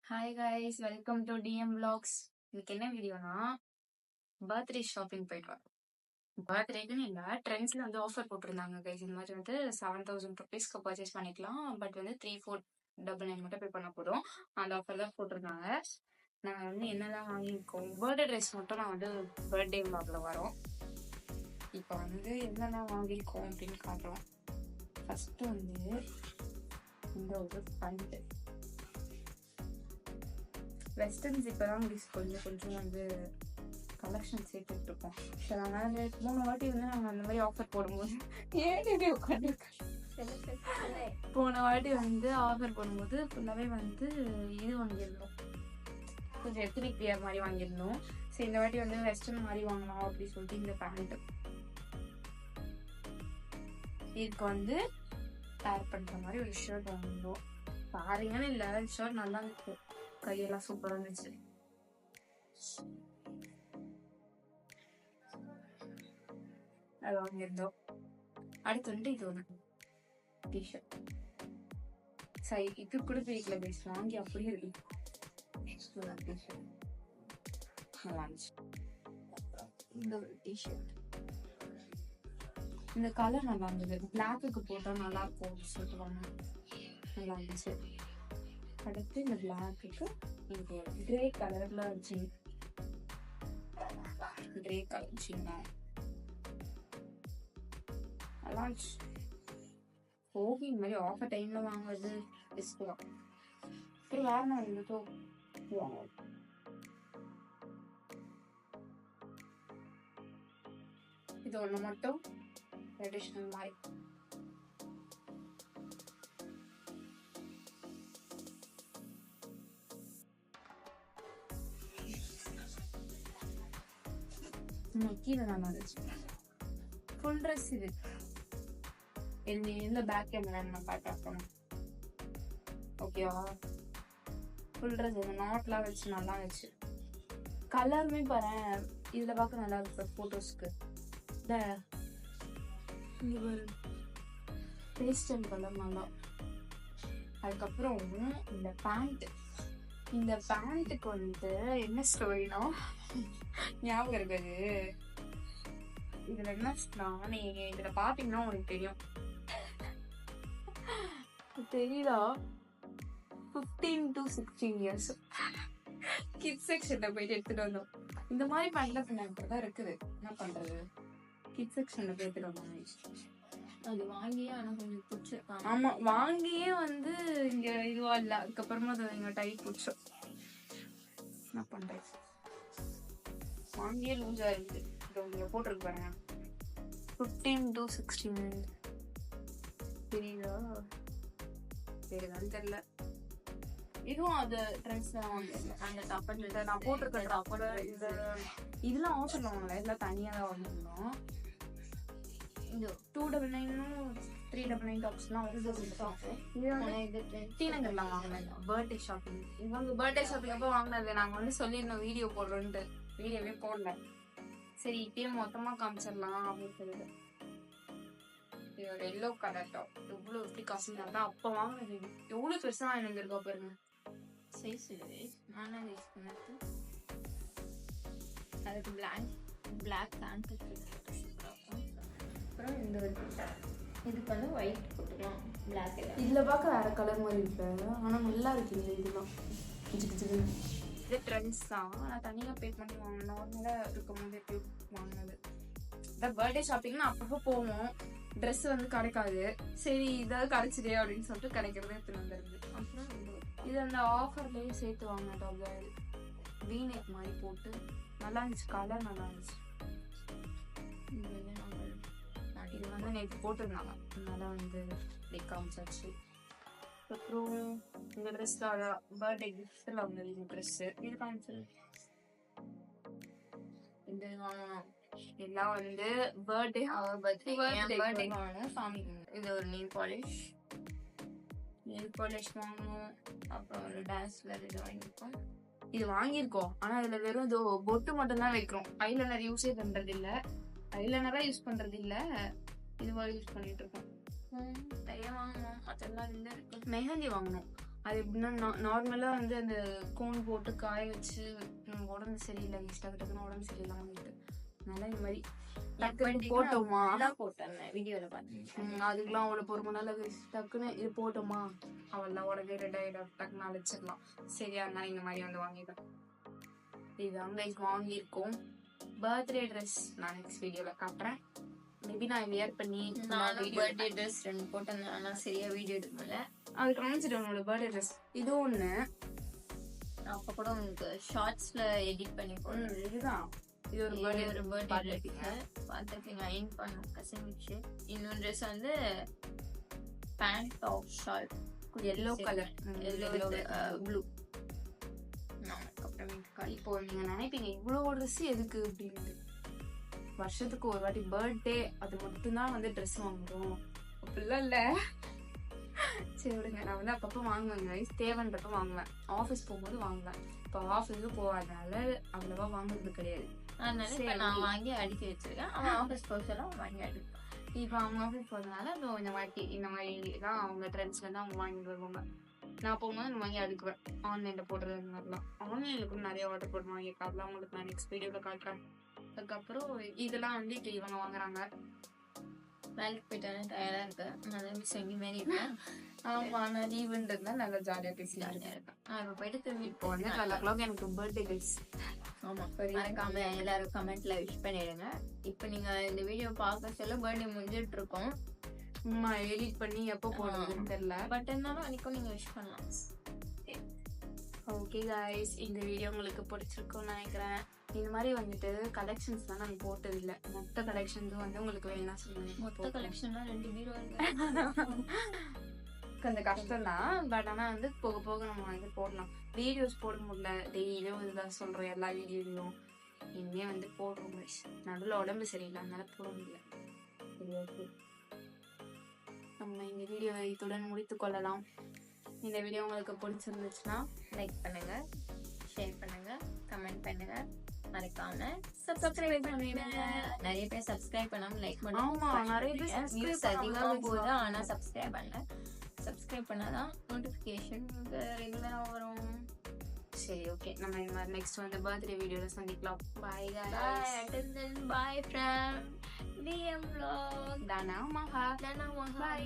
Hi guys, welcome to TM vlogs. இன்னைக்கு என்ன வீடியோனா birthday shopping போயிட்டு வரோம். பர்த்டேக்குன்னு இல்லை, ட்ரெண்ட்ஸ்ல வந்து ஆஃபர் போட்டிருந்தாங்க கைஸ். இந்த மாதிரி வந்து 7000 ருபீஸ்க்கு பர்ச்சேஸ் பண்ணிக்கலாம், பட் வந்து 3499 மட்டும் பே பண்ண போதும். அந்த ஆஃபர் தான் போட்டிருந்தாங்க. நாங்கள் வந்து என்னெல்லாம் வாங்கியிருக்கோம், பர்த்டே ட்ரெஸ் மட்டும் நான் வந்து பர்த்டே vlogல வரோம். இப்போ வந்து என்னெல்லாம் வாங்கியிருக்கோம் அப்படின்னு காட்டுறோம். ஃபர்ஸ்ட் வந்து இந்த ஒரு பேண்ட் வெஸ்டர்ன்ஸ் இப்போதான் கொஞ்சம் வந்து கலெக்ஷன் சேர்த்துட்டு இருக்கோம். சரி, அதனால 3 வாட்டி வந்து நாங்கள் அந்த மாதிரி ஆஃபர் போடும்போது போன வாட்டி வந்து ஆஃபர் போடும்போது ஃபுல்லாகவே வந்து இது வாங்கியிருந்தோம், கொஞ்சம் எத்னிக் வியர் மாதிரி வாங்கியிருந்தோம். சரி, இந்த வாட்டி வந்து வெஸ்டர்ன் மாதிரி வாங்கலாம் அப்படின்னு சொல்லிட்டு இந்த பேண்ட்டு இதுக்கு வந்து பேர் பண்ணுற மாதிரி ஒரு ஷர்ட் வாங்கியிருந்தோம். பாருங்கன்னு இல்லை, ஷர்ட் நல்லா இருக்கு, கையெல்லாம் சூப்பரா இருந்துச்சு. அது வாங்கியிருந்தோம். அடுத்து வந்து இது ஒன்று டிஷர்ட். சரி, இது கூட வீட்டில் பேச வாங்கி அப்படியே இருக்கு. டிஷர்ட் நல்லா இருந்துச்சு. இந்த ஒரு டிஷர்ட், இந்த கலர் நல்லா இருந்தது, பிளாக்குக்கு போட்டால் நல்லா இருக்கும் அப்படின்னு சொல்லிட்டு வாங்க, நல்லா இருந்துச்சு. அடுத்து இந்த பிளாக்குக்கு இது கிரே கலர்ல வச்சு, கிரே கலர் வச்சுங்க நல்லா இருந்துச்சு. போகி இந்த மாதிரி ஆஃபர் டைம்ல வாங்குறது பெஸ்ட் தான். அப்புறம் வேற என்ன இருந்ததோ இது ஒண்ணு மட்டும் ட்ரெடிஷனல் மாதிரி. கீழே நல்லா இருந்துச்சு. ஃபுல் ட்ரெஸ் இது இந்த பேக் கேமரா நான் பார்க்கணும். ஓகேவா? ஃபுல் ட்ரெஸ் இந்த நாட்லாம் வச்சு நல்லா இருந்துச்சு. கலருமே பாரு, இதுல பார்க்க நல்லா இருக்கு போட்டோஸ்க்கு. இங்க ஒரு பேஸ்டல் கலர் நல்லா. அதுக்கப்புறம் இந்த பேண்ட்டுக்கு வந்து என்ன ஸ்டோரினா ஞாபகம் இருக்காது. இதுல என்னன்னா, நீங்க இதுல பாத்தீங்கன்னா உங்களுக்கு தெரியும், தெரியுதா? 15 to 16 years கிட்ஸ் செக்ஷன்ல போயிட்டு எடுத்துட்டு வந்தோம். இந்த மாதிரி பேண்ட்ல பின்னாடிதான் இருக்குது, என்ன பண்றது? கிட்ஸ் செக்ஷன்ல போய் எடுத்துட்டு வந்தோம். அது வாங்கியே ஆனா கொஞ்சம் பிடிச்சிருக்காங்க. ஆமா, வாங்கியே வந்து இங்க இதுவா இல்ல, அதுக்கப்புறமா அது இங்க டைட் பிடிச்சோம். என்ன பண்றது, வாங்கியே லூஸா இருக்கு. இங்க போட்டிருக்கு பாருங்க, 15 to 16. தெரியுதா? தெரியுதான்னு தெரியல. இதுவும் அது ட்ரெண்ட்ஸ் தான் அந்த டப்பன் நான் போட்டிருக்க டாப்பர். இதெல்லாம் ஆஃபர்ல வாங்கல, இதெல்லாம் தனியா தான் வாங்கிருந்தோம். இது 299 399 டாப்ஸ்லாம் டீநகர்ல வாங்கினேன் பர்த்டே ஷாப்பிங். இவங்க பர்த்டே ஷாப்பிங் அப்போ வாங்கினது நாங்க வந்து சொல்லியிருந்தோம் வீடியோ போடுறோன்ட்டு, வீடியோவே போடல. சரி, இப்பயும் மொத்தமா காமிச்சிடலாம் அப்படின்னு சொல்லிட்டு. இது ஒரு எல்லோ கலர் டாப். எவ்வளவு எப்படி காசு தான் அப்ப வாங்கினது. எவ்வளவு பெருசா எனக்கு இருக்கா பாருங்க, சைஸ் நானே யூஸ் பண்ணது. அதுக்கு பிளாக் பேண்ட். அப்புறம் இந்த ஒரு இதுக்கு வந்து ஒயிட் போட்டுக்கலாம், பிளாக். இதுல பார்க்க வேற கலர் மாதிரி இருக்கு, ஆனா நல்லா இருக்கு. இந்த இதெல்லாம் இது ட்ரெண்ட்ஸ் தான். நான் தனியா பே பண்ணி வாங்கினேன், நார்மலா இருக்கும் போது எப்படி வாங்கினது. இந்த பர்த்டே ஷாப்பிங்னா அப்பப்போ போவோம், ட்ரெஸ் வந்து கிடைக்காது. சரி, இதாவது கிடைச்சிதே அப்படின்னு சொல்லிட்டு கிடைக்கிறதே எடுத்துட்டு வந்துருது. அப்புறம் இது அந்த ஆஃபர்லயே சேர்த்து வாங்கினது. வீநெக் மாதிரி போட்டு நல்லா இருந்துச்சு, கலர் நல்லா இருந்துச்சு. இது வந்து நேற்று போட்டிருந்தாங்க, அதனால வந்து காமிச்சாச்சு. அப்புறம் இந்த ட்ரெஸ் பர்த்டே கிஃப்ட்ல வந்தது. இந்த ட்ரெஸ் இது காமிச்சது. இந்த எல்லாம் வந்து பர்த்டே சாமி. இது ஒரு நெயில் பாலிஷ் வாங்கணும். அப்புறம் ஒரு டான்ஸ்ல இது வாங்கியிருக்கோம். இது வாங்கியிருக்கோம், ஆனா இதுல வெறும் இதோ பொட்டு மட்டும் தான் வைக்கிறோம். ஐலைனர் யூஸே பண்றது இல்ல, ஐலைனரா யூஸ் பண்றது இல்ல, இதுவா யூஸ் பண்ணிட்டு இருக்கோம். நிறைய வாங்கணும். அதெல்லாம் மெஹந்தி வாங்கணும். அது எப்படின்னா நார்மலா வந்து அந்த கோன் போட்டு காய வச்சு உடம்பு சரியில்லை, டக்கு டக்குன்னு உடம்பு சரியில்லாம வந்துட்டு அதனால இந்த மாதிரி டக்குன்னு போட்டோமா போட்டேன் வீடியோல பார்த்தேன். அதுக்கெல்லாம் அவ்வளவு பொறுமை நாள் டக்குன்னு இது போட்டோமா அவள்லாம் உடனே டக்குன்னு அழைச்சிடலாம். சரியா, அதனால இந்த மாதிரி வந்து வாங்கிட்டோம். இதுதான் கைஸ் வாங்கியிருக்கோம். பர்த்டே ட்ரெஸ் நான் நெக்ஸ்ட் வீடியோல காட்டுறேன். மேபி நான் வியர் பண்ணி பர்த்டே ட்ரெஸ் 2 போட்டேன். ஆனா சரியா வீடியோ எடுக்கல. அது காமிச்சிட்டு உன்னோட பர்த்டே ட்ரெஸ் இது ஒண்ணு. அப்ப கூட உங்களுக்கு ஷார்ட்ஸ்ல எடிட் பண்ணி போடுறேன். இதுதான் இது ஒரு பர்த்டே பார்த்துருப்பீங்க. அயன் பண்ண கசமிச்சு. இன்னொரு ட்ரெஸ் வந்து pant top short yellow colour, yellow blue. இப்போ நீங்க நினைப்பீங்க இவ்வளவு ட்ரெஸ் எதுக்கு அப்படின்னு. வருஷத்துக்கு ஒரு வாட்டி பர்த்டே அது மட்டும்தான் வந்து ட்ரெஸ் வாங்குறோம் அப்படிலாம் இல்ல. சரி விடுங்க, நான் வந்து அப்பப்போ வாங்குவேங்க. தேவைன்றப்ப வாங்குவேன், ஆஃபீஸ் போகும்போது வாங்குவேன். இப்போ ஆஃபீஸுக்கு போகாதனால அவ்வளவா வாங்குறது கிடையாது. அதனால நான் வாங்கி அடுக்கி வச்சிருக்கேன். அவன் ஆஃபீஸ் போச்செல்லாம் வாங்கி அடுப்பேன். இப்போ அவங்க ஆஃபீஸ் போகிறதுனால இந்த வாட்டி இந்த மாதிரி தான் அவங்க ட்ரெண்ட்ஸ்ல தான் அவங்க வாங்கிட்டு வருவாங்க. நான் போகும்போது இந்த வாங்கி அடுக்குவேன். ஆன்லைன்ல போடுறது மாதிரிலாம் ஆன்லைன்ல கூட நிறைய ஆர்டர் போடுவாங்க. அதெல்லாம் உங்களுக்கு நான் நெக்ஸ்ட் வீடியோல காட்டுறேன். அதுக்கப்புறம் இதெல்லாம் வந்து இப்போ இவங்க வாங்குறாங்க. வேலைக்கு போயிட்டாலே டயர்டா இருக்கு. நான் செஞ்சு மாரி இருக்கேன். ஆமா, நான் லீவுன்றதுனா நல்லா ஜாலியா பேசிட்டு இருக்கேன். இப்போ போயிட்டு திரும்பி இப்போ வந்து 12 o'clock எனக்கு பர்த்டே கைஸ். ஆமா, மறக்காம எல்லாரும் கமெண்ட்ல விஷ் பண்ணிடுங்க. இப்போ நீங்க இந்த வீடியோ பார்க்க சொல்ல பர்த்டே முடிஞ்சிட்டு இருக்கோம். சும்மா எடிட் பண்ணி எப்போ போடுறதுன்னு தெரியல. பட் இருந்தாலும் அன்னைக்கும் நீங்க விஷ் பண்ணலாம். ஓகே கைஸ், இந்த வீடியோ உங்களுக்கு பிடிச்சிருக்கும்னு நினைக்கிறேன். இந்த மாதிரி வந்துட்டு கலெக்ஷன்ஸ் தான் நாங்கள் போட்டது இல்லை. மொத்த கலெக்ஷன்ஸும் வந்து உங்களுக்கு வேணா சொல்லுங்க. மொத்த கலெக்ஷன்லாம் 2 பீரோ இருக்கு. கொஞ்சம் கஷ்டம் தான். பட் ஆனால் வந்து போக போக நம்ம வந்து போடலாம். வீடியோஸ் போட முடியல, டெய்லியும் இதுதான் சொல்கிறோம். எல்லா வீடியோலையும் இனிமே வந்து போடுறோம் கைஸ். நடுவில் உடம்பு சரியில்லை, அதனால போட முடியல. சரி, ஓகே, நம்ம இந்த வீடியோவை இத்துடன் முடித்துக் கொள்ளலாம். இந்த வீடியோ உங்களுக்கு பிடிச்சிருந்துச்சுன்னா லைக் பண்ணுங்க, ஷேர் பண்ணுங்க, கமெண்ட் பண்ணுங்க. மறக்காம சப்ஸ்கிரைப் பண்ணுங்க. நிறைய பேர் சப்ஸ்கிரைப் பண்ணாம லைக் பண்ணுவாங்க. ஆமா, நிறைய பேர் சப்ஸ்கிரைப் அதிகமா போகுது. ஆனா சப்ஸ்கிரைப் பண்ணல. சப்ஸ்கிரைப் பண்ணாதான் நோட்டிஃபிகேஷன் ரெகுலரா வரும். சரி, ஓகே, நம்ம இந்த மாதிரி நெக்ஸ்ட் வந்து பர்த்டே வீடியோல சந்திக்கலாம். பாய் guys. Until then, bye from DM Vlog. Dana Maha. Bye.